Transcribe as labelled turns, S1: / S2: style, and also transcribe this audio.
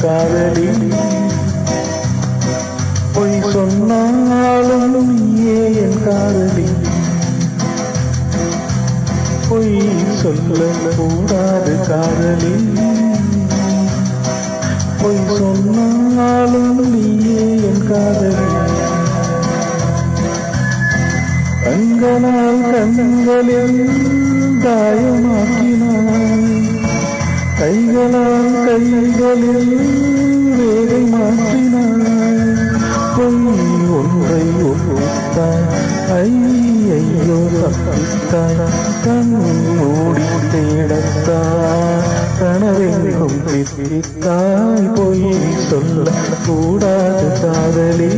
S1: காதலி பொய் சொன்னாலும் நீயே என் காதலி பொய் சொல்லக்கூடாது காதலி பொய் சொன்னாலும் நீயே என் காதலி கண்களால் கண்களில் தாயமாக்கினாய் கைகளால் கைகளில் வேலை மாற்றினாய் பொய் ஒன்றை ஒப்புத்தாய் ஐயோ தப்பித்தாய் கண் மூடி தேடத்தாய் கனவெங்கும் திட்டாய் பொய் சொல்ல கூடாது காதலி